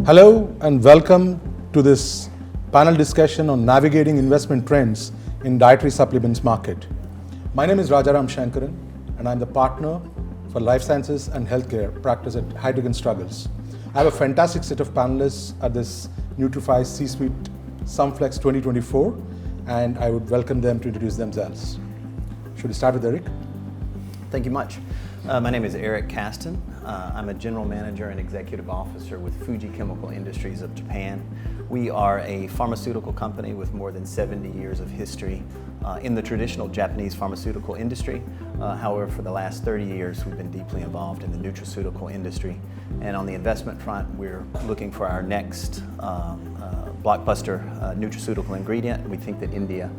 Hello and welcome to this panel discussion on navigating investment trends in dietary supplements market. My name is Rajaram Shankaran and I'm the partner for life sciences and healthcare practice at Heidrick & Struggles. I have a fantastic set of panelists at this Nutrify C-Suite Sumflex 2024 and I would welcome them to introduce themselves. Should we start with Eric? Thank you much. My name is Eric Kasten. I'm a general manager and executive officer with Fuji Chemical Industries of Japan. We are a pharmaceutical company with more than 70 years of history in the traditional Japanese pharmaceutical industry. However, for the last 30 years, we've been deeply involved in the nutraceutical industry. And on the investment front, we're looking for our next blockbuster nutraceutical ingredient. We think that India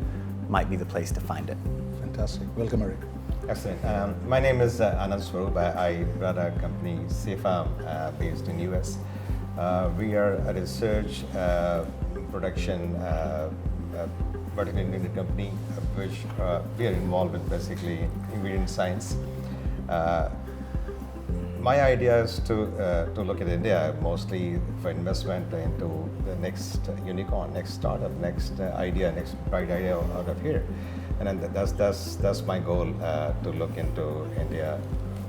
might be the place to find it. Fantastic. Welcome, Eric. Excellent. My name is Anand Swarup. I run a company, CFAM, based in US. We are a research production vertically integrated company, which we are involved with basically ingredient science. My idea is to look at India mostly for investment into the next unicorn, next startup, next idea, next bright idea out of here. And then that's my goal, to look into India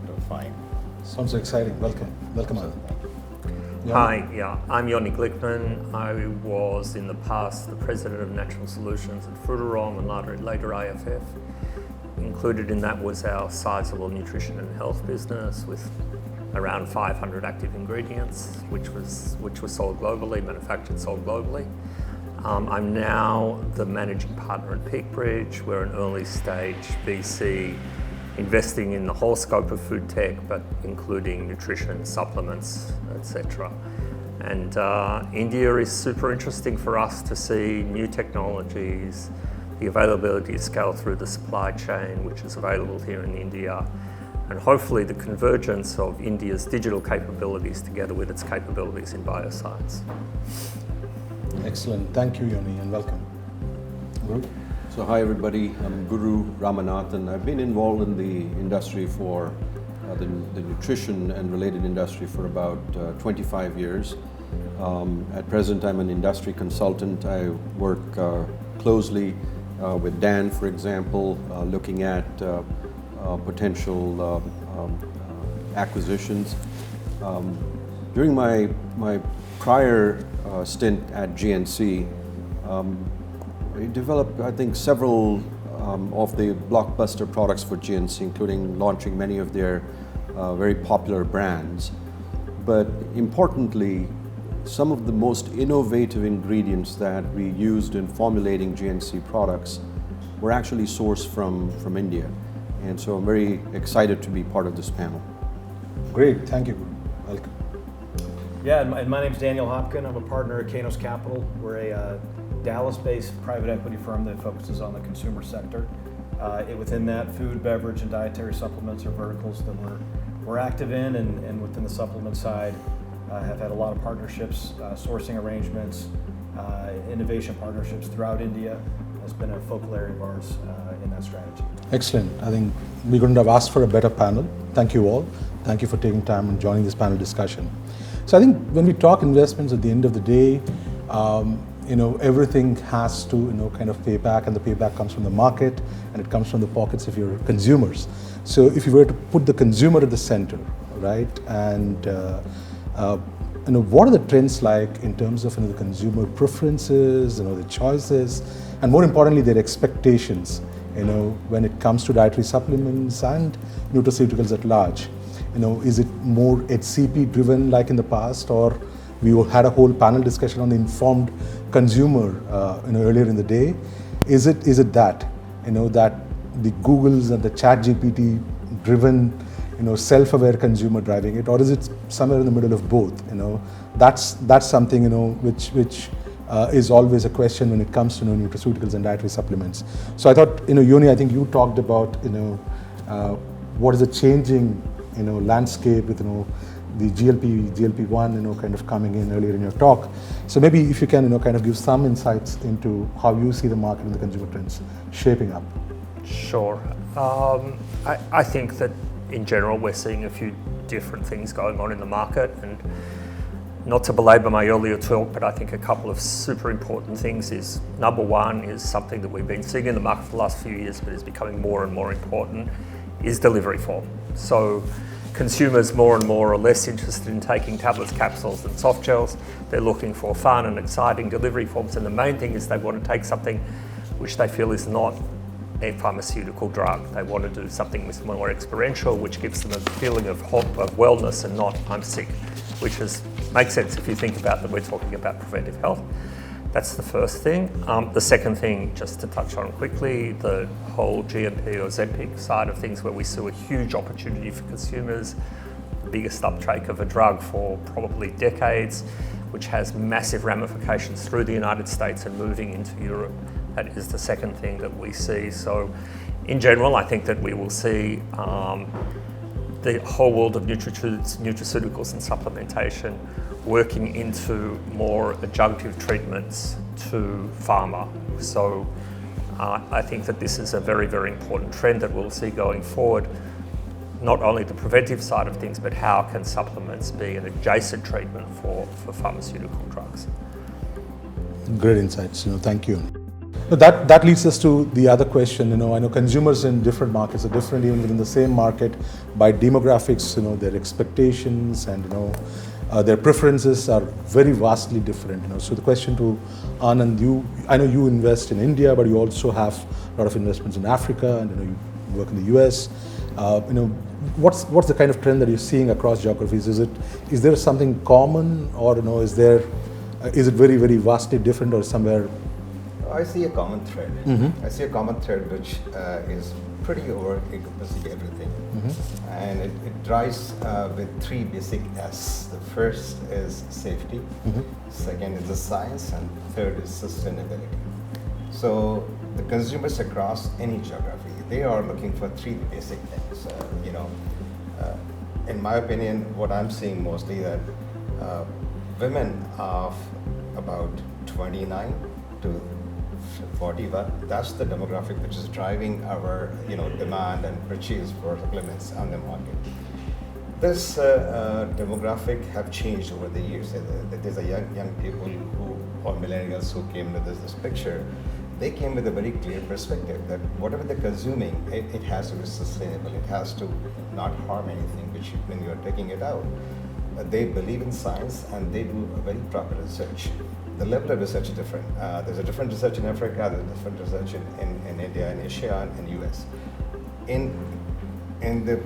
to find. Sounds exciting. Welcome. Welcome, Anand. Hi, I'm Yoni Glickman. I was in the past the president of Natural Solutions at Frutarom and later AFF. Included in that was our sizable nutrition and health business with around 500 active ingredients, which was sold globally, manufactured, sold globally. I'm now the managing partner at Peakbridge. We're an early stage VC investing in the whole scope of food tech, but including nutrition, supplements, etc. And India is super interesting for us to see new technologies, the availability of scale through the supply chain, which is available here in India, and hopefully the convergence of India's digital capabilities together with its capabilities in bioscience. Excellent. Thank you, Yoni, and welcome. Guru? So hi everybody, I'm Guru Ramanathan. I've been involved in the industry for the nutrition and related industry for about 25 years. At present I'm an industry consultant. I work closely with Dan, for example, looking at potential acquisitions. During my prior stint at GNC, I developed, I think, several of the blockbuster products for GNC, including launching many of their very popular brands. But importantly, some of the most innovative ingredients that we used in formulating GNC products were actually sourced from India. And so I'm very excited to be part of this panel. Great. Thank you, Guru. Welcome. Yeah, and my name's Daniel Hopkin. I'm a partner at Kanos Capital. We're a Dallas-based private equity firm that focuses on the consumer sector. Within that, food, beverage, and dietary supplements are verticals that we're active in, and within the supplement side, have had a lot of partnerships, sourcing arrangements, innovation partnerships throughout India. Has been a focal area of ours in that strategy. Excellent. I think we couldn't have asked for a better panel. Thank you all. Thank you for taking time and joining this panel discussion. So I think when we talk investments, at the end of the day, everything has to kind of pay back, and the payback comes from the market and it comes from the pockets of your consumers. So if you were to put the consumer at the center, right, and what are the trends like in terms of the consumer preferences, the choices, and more importantly, their expectations, when it comes to dietary supplements and nutraceuticals at large. Is it more HCP driven like in the past, or we had a whole panel discussion on the informed consumer earlier in the day? Is it that that the Googles and the ChatGPT driven self-aware consumer driving it, or is it somewhere in the middle of both? That's something which is always a question when it comes to nutraceuticals and dietary supplements. So I thought Yoni, I think you talked about what is the changing landscape with the GLP-1 kind of coming in earlier in your talk. So maybe if you can kind of give some insights into how you see the market and the consumer trends shaping up. Sure. I think that in general we're seeing a few different things going on in the market, and Not to belabor my earlier talk, but I think a couple of super important things is, number one is something that we've been seeing in the market for the last few years, but is becoming more and more important, is delivery form. So consumers more and more are less interested in taking tablets, capsules and soft gels. They're looking for fun and exciting delivery forms, and the main thing is they want to take something which they feel is not a pharmaceutical drug. They want to do something with more experiential, which gives them a feeling of wellness and not I'm sick, which makes sense if you think about that we're talking about preventive health. That's the first thing. The second thing, just to touch on quickly, the whole GMP or Ozempic side of things, where we see a huge opportunity for consumers, the biggest uptake of a drug for probably decades, which has massive ramifications through the United States and moving into Europe. That is the second thing that we see. So in general, I think that we will see the whole world of nutraceuticals and supplementation working into more adjunctive treatments to pharma. So I think that this is a very, very important trend that we'll see going forward. Not only the preventive side of things, but how can supplements be an adjacent treatment for pharmaceutical drugs? Great insights. Thank you. That leads us to the other question. I know consumers in different markets are different, even within the same market, by demographics. Their expectations and their preferences are very vastly different. So the question to Anand, I know you invest in India, but you also have a lot of investments in Africa, and you work in the US. What's the kind of trend that you're seeing across geographies? Is there something common, or is it very, very vastly different, or somewhere? I see a common thread. Mm-hmm. I see a common thread which is pretty over-encompassing everything. Mm-hmm. And it drives with three basic S. The first is safety, mm-hmm. Second is the science, and third is sustainability. So the consumers across any geography, they are looking for three basic things. In my opinion, what I'm seeing mostly that women of about 29 to 41, that's the demographic which is driving our demand and purchase for supplements on the market. This demographic have changed over the years. There's a young people or millennials who came with this picture. They came with a very clear perspective that whatever they're consuming, it has to be sustainable. It has to not harm anything which when you're taking it out. They believe in science, and they do a very proper research. The level of research is different. There's a different research in Africa, there's different research in India, in Asia, and US. In the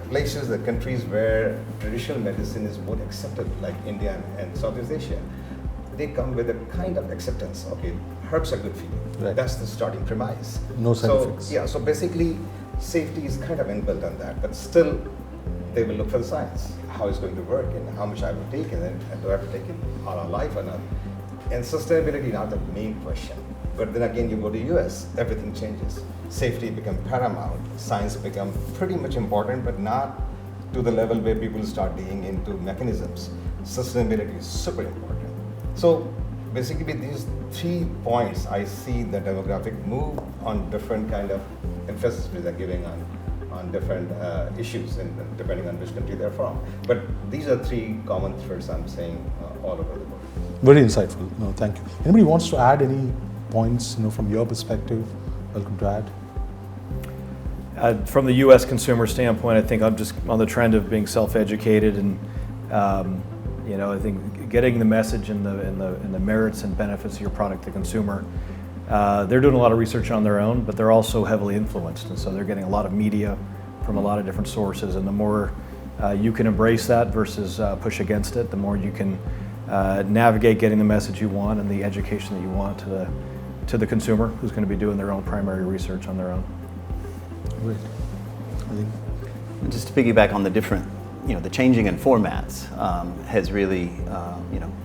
places, the countries where traditional medicine is more accepted, like India and Southeast Asia, they come with a kind of acceptance. Okay, herbs are good for you. Right. That's the starting premise. No side effects. Yeah, so basically, safety is kind of inbuilt on that, but still, they will look for the science, how it's going to work, and how much I will take, and then do I have to take it all our life or not? And sustainability not the main question. But then again, you go to US, everything changes. Safety becomes paramount. Science becomes pretty much important, but not to the level where people start digging into mechanisms. Sustainability is super important. So basically with these 3 points, I see the demographic move on different kind of emphasis they're giving on different issues, and depending on which country they're from. But these are 3 common threads I'm saying all over the world. Very insightful. No, thank you. Anybody wants to add any points, from your perspective? Welcome to add. From the U.S. consumer standpoint, I think I'm just on the trend of being self-educated, and I think getting the message and the merits and benefits of your product to the consumer. They're doing a lot of research on their own, but they're also heavily influenced, and so they're getting a lot of media from a lot of different sources. And the more you can embrace that versus push against it, the more you can navigate getting the message you want and the education that you want to the consumer, who's going to be doing their own primary research on their own. Great. I think. Just to piggyback on the different, the changing in formats has really,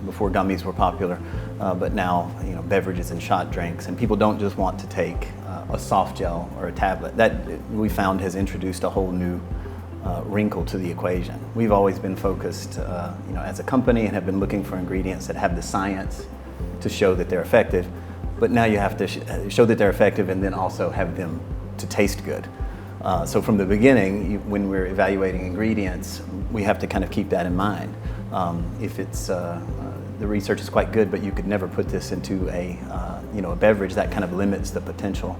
before gummies were popular, but now, beverages and shot drinks, and people don't just want to take a soft gel or a tablet. That we found has introduced a whole new wrinkle to the equation. We've always been focused, as a company, and have been looking for ingredients that have the science to show that they're effective. But now you have to show that they're effective, and then also have them to taste good. So from the beginning, when we're evaluating ingredients, we have to kind of keep that in mind. if it's the research is quite good, but you could never put this into a a beverage. That kind of limits the potential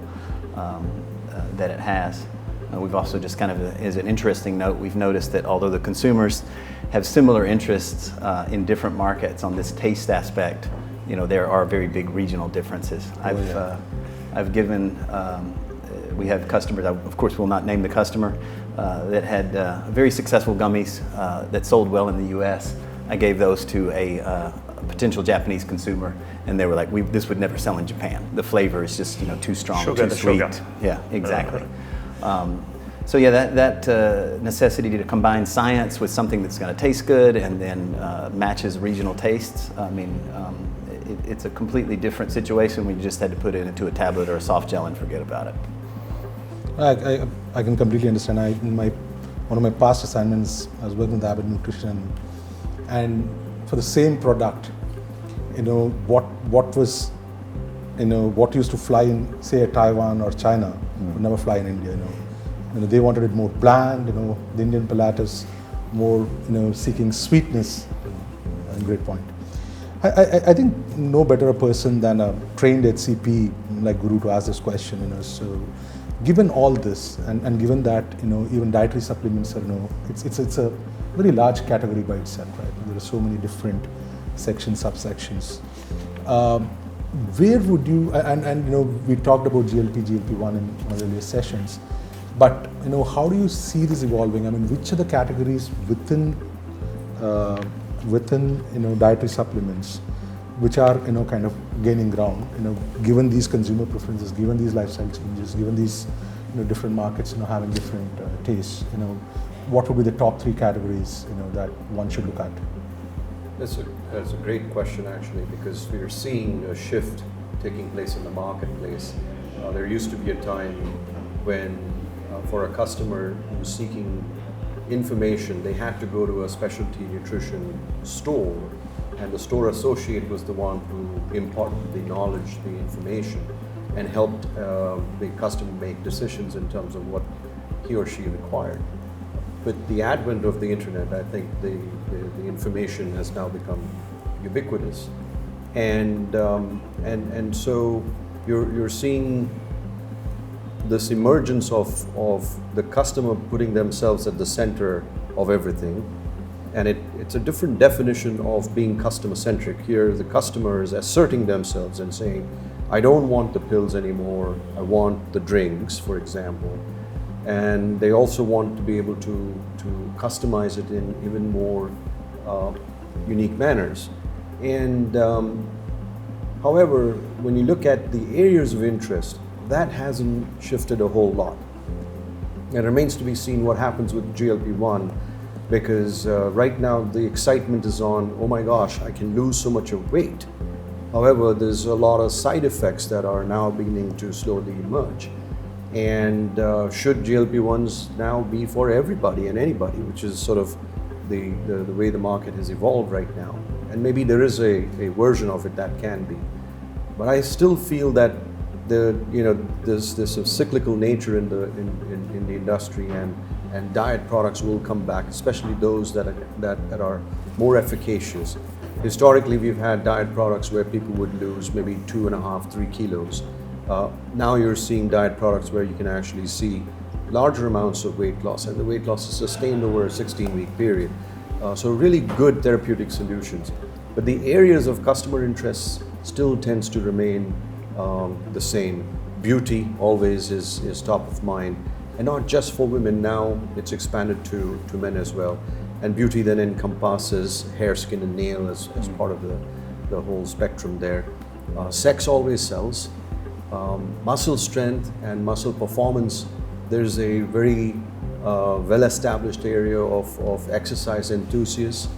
that it has. We've also just kind of, as an interesting note, we've noticed that although the consumers have similar interests in different markets on this taste aspect, there are very big regional differences. I've given, we have customers, I, of course will not name the customer, that had very successful gummies that sold well in the US. I gave those to a potential Japanese consumer, and they were like, this would never sell in Japan. The flavor is just too strong, Sugar, too sweet. sugar. Yeah, exactly. So yeah, that necessity to combine science with something that's going to taste good and then matches regional tastes. I mean, it's a completely different situation when you just had to put it into a tablet or a soft gel and forget about it. I can completely understand. One of my past assignments, I was working with Abbott Nutrition, and for the same product, what was, what used to fly in, say, Taiwan or China, would never fly in India. They wanted it more bland. The Indian palate is more, seeking sweetness. Great point. I think no better a person than a trained HCP like Guru to ask this question. So, given all this, and given that even dietary supplements are it's a very large category by itself, right? There are so many different sections, subsections. Where would you, and we talked about GLP-1 in one of the earlier sessions, but how do you see this evolving? I mean, which are the categories within dietary supplements which are kind of gaining ground, given these consumer preferences, given these lifestyle changes, given these different markets having different tastes? What would be the top 3 categories that one should look at? That's a great question, actually, because we are seeing a shift taking place in the marketplace. There used to be a time when for a customer who was seeking information, they had to go to a specialty nutrition store, and the store associate was the one who imparted the knowledge, the information, and helped the customer make decisions in terms of what he or she required. With the advent of the internet, I think the information has now become ubiquitous, and so you're seeing this emergence of the customer putting themselves at the center of everything, and it's a different definition of being customer-centric. Here, the customer is asserting themselves and saying, I don't want the pills anymore, I want the drinks, for example. And they also want to be able to customize it in even more unique manners. And however, when you look at the areas of interest, that hasn't shifted a whole lot. It remains to be seen what happens with GLP-1, because right now the excitement is on, oh my gosh, I can lose so much of weight. However, there's a lot of side effects that are now beginning to slowly emerge. And should GLP-1s now be for everybody and anybody, which is sort of the way the market has evolved right now. And maybe there is a version of it that can be. But I still feel that there's a cyclical nature in the industry, and diet products will come back, especially those that are more efficacious. Historically, we've had diet products where people would lose maybe 2.5, 3 kilos. Now you're seeing diet products where you can actually see larger amounts of weight loss, and the weight loss is sustained over a 16-week period. So really good therapeutic solutions. But the areas of customer interest still tends to remain the same. Beauty always is top of mind, and not just for women. Now it's expanded to men as well. And beauty then encompasses hair, skin, and nail as part of the whole spectrum there. Sex always sells. Muscle strength and muscle performance, there's a very well-established area of exercise enthusiasts.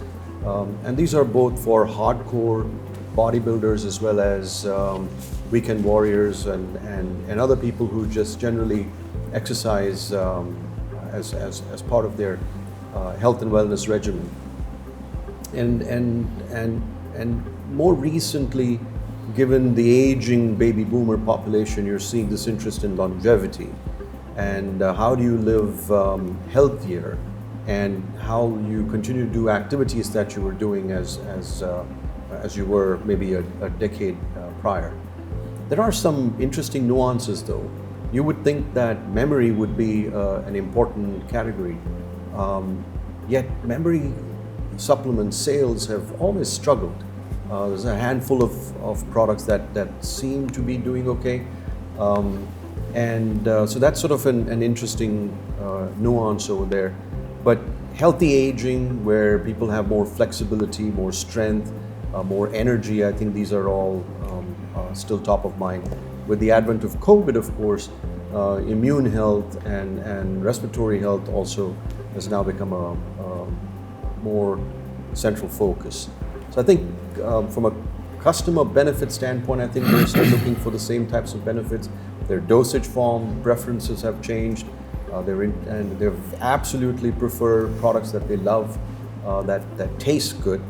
And these are both for hardcore bodybuilders as well as weekend warriors and other people who just generally exercise as part of their health and wellness regimen. And more recently, given the aging baby boomer population, you're seeing this interest in longevity and how do you live healthier and how you continue to do activities that you were doing as you were maybe a decade prior. There are some interesting nuances though. You would think that memory would be an important category, yet memory supplement sales have always struggled. There's a handful of products that seem to be doing okay. So that's sort of an interesting nuance over there. But healthy aging, where people have more flexibility, more strength, more energy, I think these are all still top of mind. With the advent of COVID, of course, immune health and respiratory health also has now become a more central focus. So I think from a customer benefit standpoint, I think they're still looking for the same types of benefits. Their dosage form preferences have changed. And they absolutely prefer products that they love, that taste good,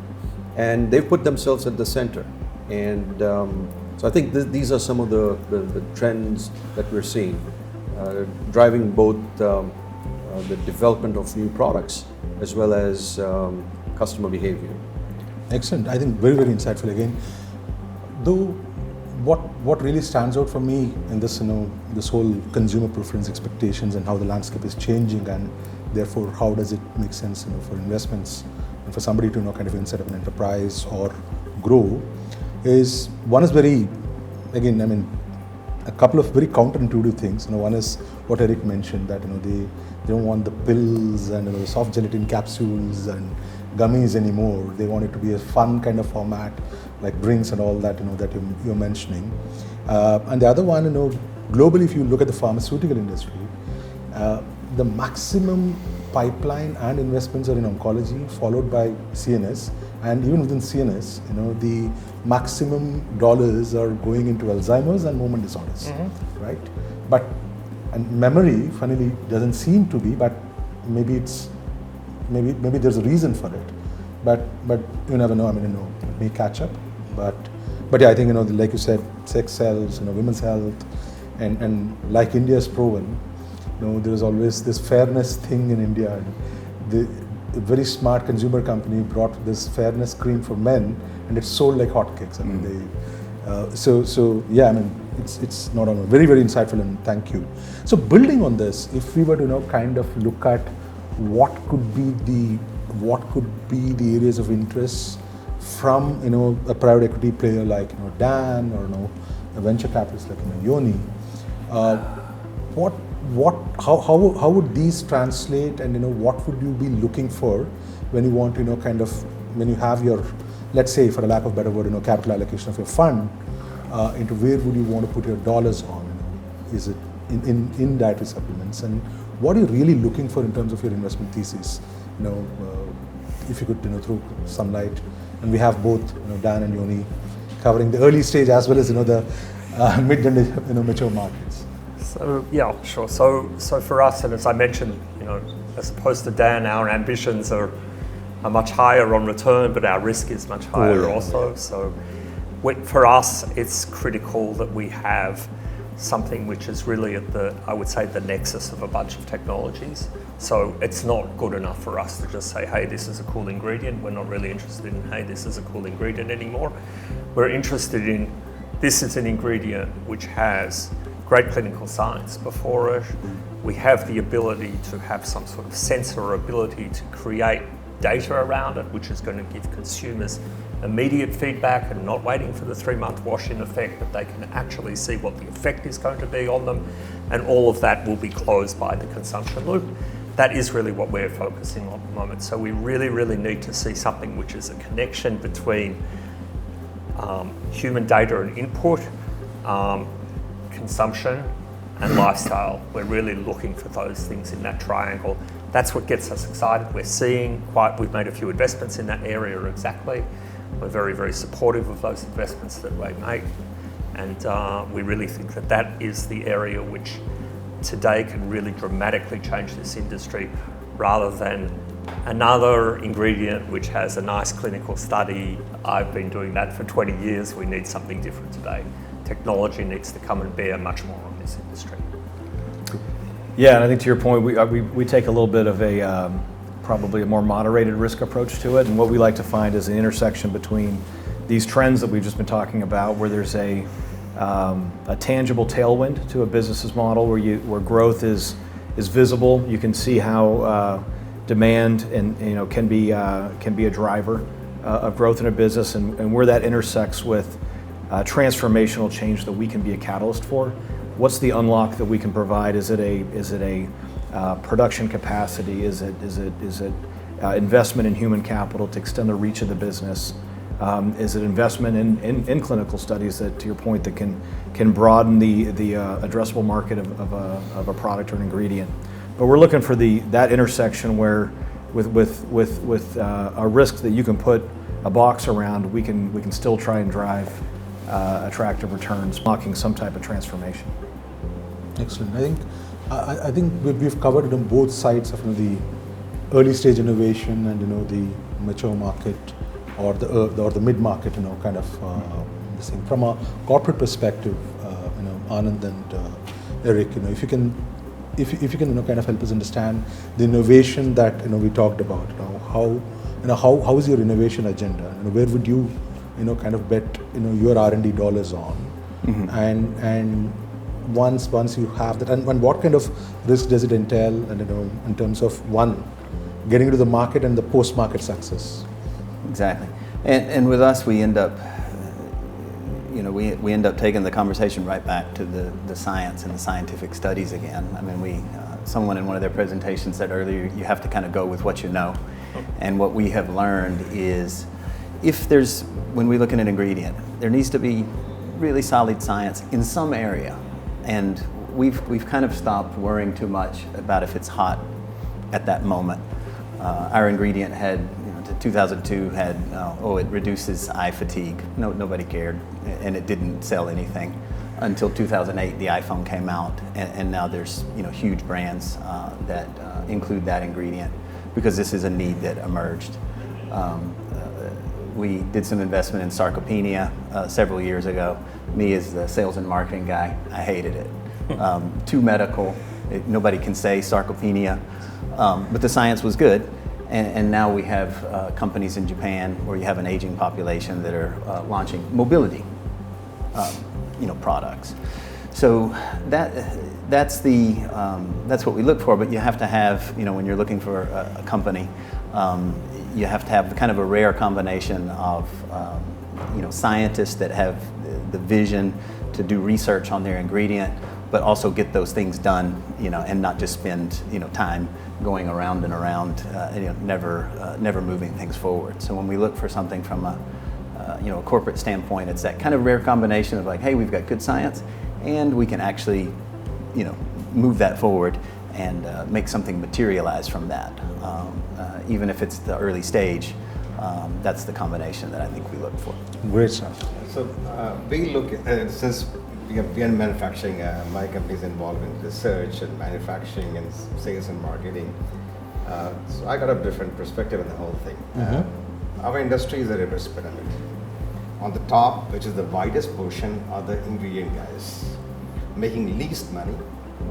and they've put themselves at the center. And so I think these are some of the trends that we're seeing, driving both the development of new products as well as customer behavior. Excellent. I think very, very insightful again. Though, what really stands out for me in this, this whole consumer preference expectations and how the landscape is changing, and therefore how does it make sense, for investments and for somebody to, kind of set up an enterprise or grow, is one is very, again, a couple of very counterintuitive things. One is what Eric mentioned, that they don't want the pills and the soft gelatin capsules and gummies anymore. They want it to be a fun kind of format, like drinks and all that that you're mentioning. And the other one, globally, if you look at the pharmaceutical industry, the maximum pipeline and investments are in oncology, followed by CNS, and even within CNS, the maximum dollars are going into Alzheimer's and movement disorders, right? But and memory, funnily, doesn't seem to be, but maybe maybe there's a reason for it, but you never know. It may catch up, but yeah, I think like you said, sex sells, women's health, and like India's proven, there is always this fairness thing in India. The very smart consumer company brought this fairness cream for men, and it's sold like hotcakes. So yeah, it's not on. Very, very insightful, and thank you. So building on this, if we were to kind of look at what could be the areas of interest from a private equity player like Dan, or a venture capitalist like Yoni, how would these translate, and what would you be looking for when you want to kind of, when you have your, let's say, for a lack of a better word, capital allocation of your fund, into where would you want to put your dollars on? Is it in dietary supplements, and what are you really looking for in terms of your investment thesis? If you could throw some light, and we have both Dan and Yoni covering the early stage as well as the mid and mature markets. So yeah, sure. So for us, and as I mentioned, as opposed to Dan, our ambitions are much higher on return, but our risk is much higher also. So for us, it's critical that we have something which is really at I would say, the nexus of a bunch of technologies. So it's not good enough for us to just say, hey, this is a cool ingredient. We're not really interested in, hey, this is a cool ingredient anymore. We're interested in, this is an ingredient which has great clinical science before it. We have the ability to have some sort of sensor or ability to create data around it, which is going to give consumers immediate feedback and not waiting for the 3-month wash-in effect, but they can actually see what the effect is going to be on them, and all of that will be closed by the consumption loop. That is really what we're focusing on at the moment. So we really, really need to see something which is a connection between human data and input, consumption, and lifestyle. We're really looking for those things in that triangle. That's what gets us excited. We've made a few investments in that area exactly. We're very, very supportive of those investments that we make. And we really think that that is the area which today can really dramatically change this industry, rather than another ingredient which has a nice clinical study. I've been doing that for 20 years. We need something different today. Technology needs to come and bear much more on this industry. Yeah, and I think to your point, we take a little bit of a probably a more moderated risk approach to it. And what we like to find is an intersection between these trends that we've just been talking about, where there's a tangible tailwind to a business's model, where growth is visible. You can see how demand and can be a driver of growth in a business, and where that intersects with transformational change that we can be a catalyst for. What's the unlock that we can provide? Is it a production capacity? Is it investment in human capital to extend the reach of the business? Is it investment in clinical studies that, to your point, that can broaden the addressable market of a product or an ingredient? But we're looking for that intersection where, with a risk that you can put a box around, we can still try and drive attractive returns, unlocking some type of transformation. Excellent. I think we've covered it on both sides of the early stage innovation and the mature market or the mid market, kind of this thing. From a corporate perspective, Anand and Eric, if you can kind of help us understand the innovation that we talked about. How is your innovation agenda? Where would you kind of bet your R&D dollars on? Mm-hmm. And once you have that, and what kind of risk does it entail? And in terms of getting to the market and the post-market success. Exactly, and with us, we end up, we end up taking the conversation right back to the science and the scientific studies again. I mean, someone in one of their presentations said earlier, you have to kind of go with what you know, and what we have learned is, when we look at an ingredient, there needs to be really solid science in some area, and we've kind of stopped worrying too much about if it's hot at that moment. Our ingredient had, 2002 had, it reduces eye fatigue. Nobody cared, and it didn't sell anything until 2008. The iPhone came out, and now there's huge brands that include that ingredient because this is a need that emerged. We did some investment in sarcopenia several years ago. Me as the sales and marketing guy, I hated it. Too medical. Nobody can say sarcopenia, but the science was good. And now we have companies in Japan where you have an aging population that are launching mobility, products. So that's what we look for. But you have to have, when you're looking for a company, you have to have kind of a rare combination of, scientists that have the vision to do research on their ingredient, but also get those things done, and not just spend, time going around and around, never moving things forward. So when we look for something from a corporate standpoint, it's that kind of rare combination of like, hey, we've got good science, and we can actually, move that forward and make something materialize from that. Even if it's the early stage, that's the combination that I think we look for. Great stuff. So we look at, since we are in manufacturing, my company is involved in research and manufacturing and sales and marketing. So I got a different perspective on the whole thing. Mm-hmm. Our industry is a reverse pyramid. On the top, which is the widest portion, are the ingredient guys, making least money,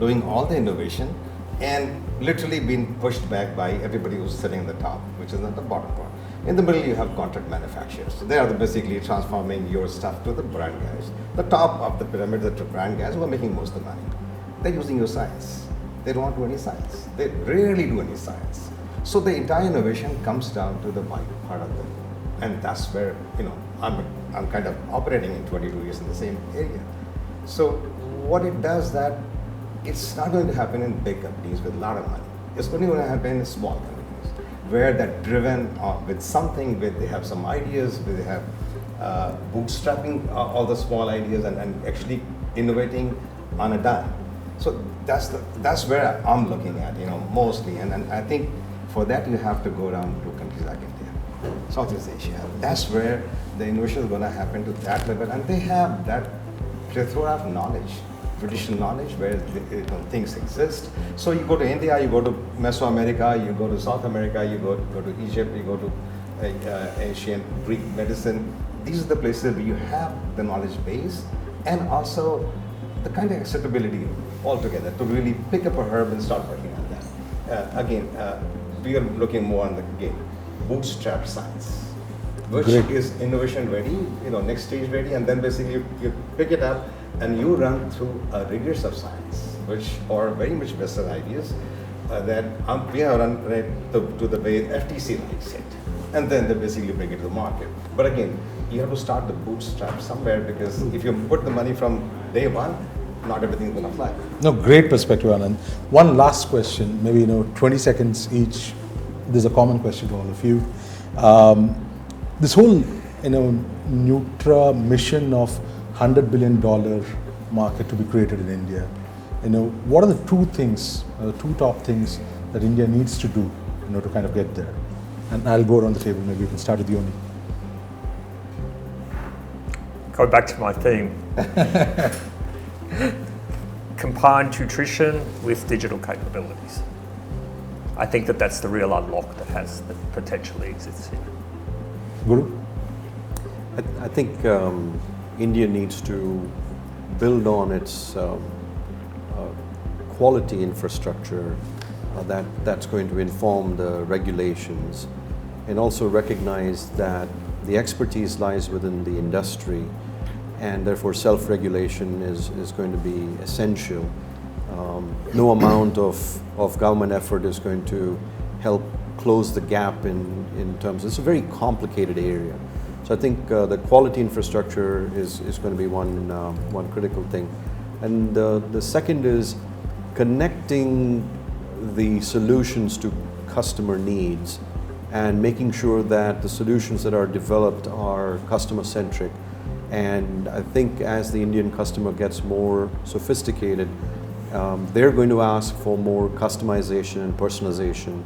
doing all the innovation, and literally being pushed back by everybody who's sitting at the top, which is at the bottom part. In the middle, you have contract manufacturers. So they are basically transforming your stuff to the brand guys. The top of the pyramid, the brand guys who are making most of the money. They're using your science. They don't do any science. They rarely do any science. So the entire innovation comes down to the white part of them. And that's where, I'm kind of operating in 22 years in the same area. So what it does that, it's not going to happen in big companies with a lot of money. It's only going to happen in small companies, where they're driven with something, where they have some ideas, where they have bootstrapping all the small ideas and actually innovating on a dime. So that's where I'm looking at, mostly. And I think for that you have to go down to countries like India, Southeast Asia. That's where the innovation is going to happen to that level, and they have that plethora of knowledge. Traditional knowledge where things exist. So you go to India, you go to Mesoamerica, you go to South America, you go to Egypt, you go to ancient Greek medicine. These are the places where you have the knowledge base and also the kind of acceptability altogether to really pick up a herb and start working on that. we are looking more on the game, bootstrap science, which Great. is innovation ready, next stage ready, and then basically you pick it up and you run through a rigorous of science, which are very much Western ideas that we have run it to the way FTC likes it, and then they basically bring it to the market. But again, you have to start the bootstrap somewhere, because if you put the money from day one, not everything is going to fly. No, great perspective, Anand. One last question, maybe 20 seconds each. There's a common question to all of you. This whole Nutra mission of $100 billion market to be created in India. What are the two top things that India needs to do, to kind of get there? And I'll go around the table. Maybe we can start with Yoni. Go back to my theme. Combine nutrition with digital capabilities. I think that's the real unlock that potentially exists here. Guru? I think India needs to build on its quality infrastructure that's going to inform the regulations, and also recognize that the expertise lies within the industry, and therefore self-regulation is going to be essential. No amount of government effort is going to help close the gap in terms, it's a very complicated area. So I think the quality infrastructure is going to be one critical thing. And the second is connecting the solutions to customer needs and making sure that the solutions that are developed are customer-centric. And I think as the Indian customer gets more sophisticated, they're going to ask for more customization and personalization.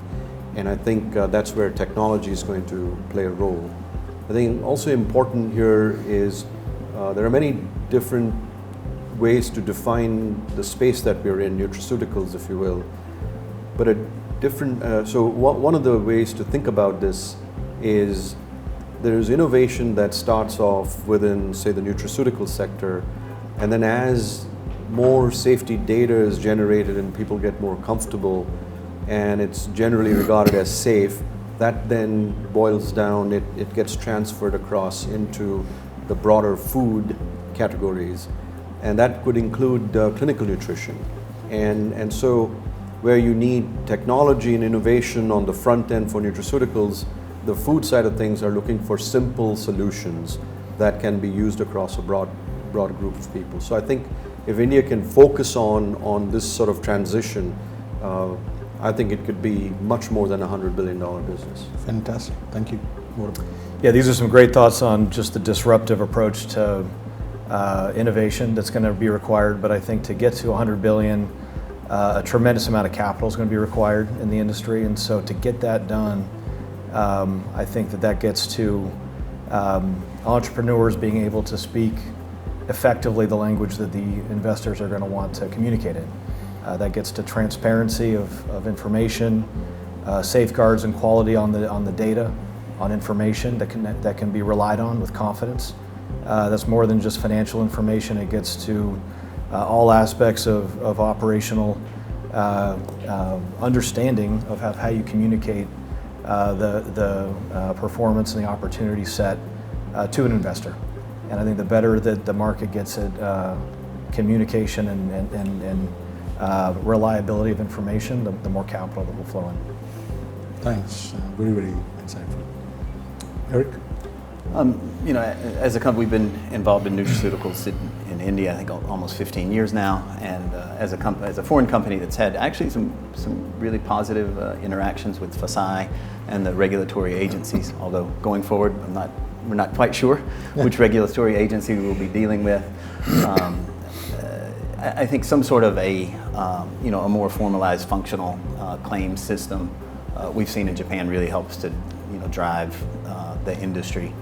And I think that's where technology is going to play a role. I think also important here is there are many different ways to define the space that we're in, nutraceuticals, if you will. But a different, so one of the ways to think about this is there's innovation that starts off within, say, the nutraceutical sector, and then as more safety data is generated and people get more comfortable and it's generally regarded as safe, that then boils down, it gets transferred across into the broader food categories, and that could include clinical nutrition. And so where you need technology and innovation on the front end for nutraceuticals, the food side of things are looking for simple solutions that can be used across a broad group of people. So I think if India can focus on this sort of transition, I think it could be much more than a $100 billion business. Fantastic. Thank you. Yeah, these are some great thoughts on just the disruptive approach to innovation that's going to be required. But I think to get to $100 billion, a tremendous amount of capital is going to be required in the industry. And so to get that done, I think that gets to entrepreneurs being able to speak effectively the language that the investors are going to want to communicate in. That gets to transparency of information, safeguards and quality on the data, on information that can be relied on with confidence. That's more than just financial information. It gets to all aspects of operational understanding of how you communicate the performance and the opportunity set to an investor. And I think the better that the market gets at communication and reliability of information, the more capital that will flow in. Thanks. Very, very insightful. Eric? As a company, we've been involved in nutraceuticals in India, I think almost 15 years now, and as a foreign company that's had actually some really positive interactions with FSI and the regulatory agencies, although going forward, we're not quite sure which regulatory agency we will be dealing with. I think some sort of a more formalized functional claims system we've seen in Japan really helps to drive the industry.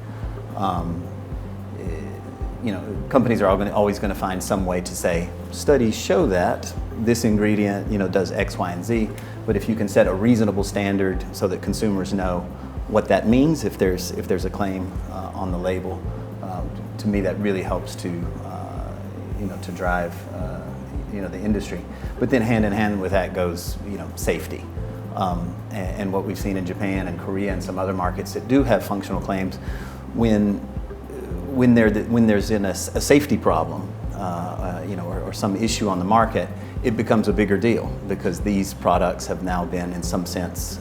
Companies are always going to find some way to say studies show that this ingredient does X, Y, and Z. But if you can set a reasonable standard so that consumers know what that means if there's a claim on the label, to me that really helps to drive the industry. But then hand in hand with that goes safety. And what we've seen in Japan and Korea and some other markets that do have functional claims, when there's a safety problem, or some issue on the market, it becomes a bigger deal because these products have now been, in some sense,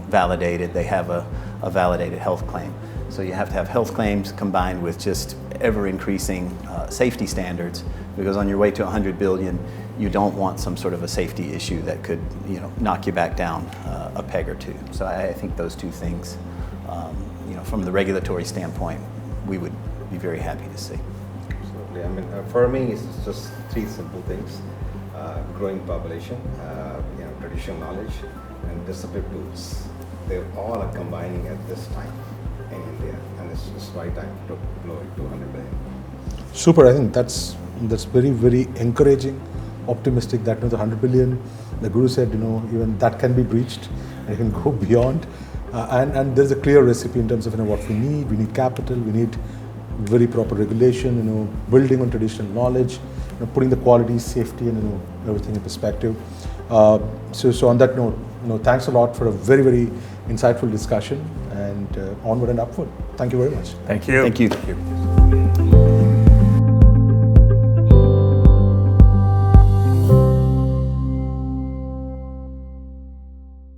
validated. They have a validated health claim. So you have to have health claims combined with just ever-increasing safety standards, because on your way to 100 billion, you don't want some sort of a safety issue that could, knock you back down a peg or two. So I think those two things, from the regulatory standpoint, we would be very happy to see. Absolutely. I mean, for me, it's just three simple things: growing population, traditional knowledge, and distributors. They all are combining at this time in India, and it's just right time to blow it to 100 billion. Super. I think that's very, very encouraging, optimistic that the 100 billion, the Guru said, even that can be breached and it can go beyond. And there's a clear recipe in terms of what we need. We need capital, we need very proper regulation, building on traditional knowledge, putting the quality, safety, and everything in perspective. So on that note, thanks a lot for a very, very insightful discussion, and onward and upward. Thank you very much. Thank you. Thank you.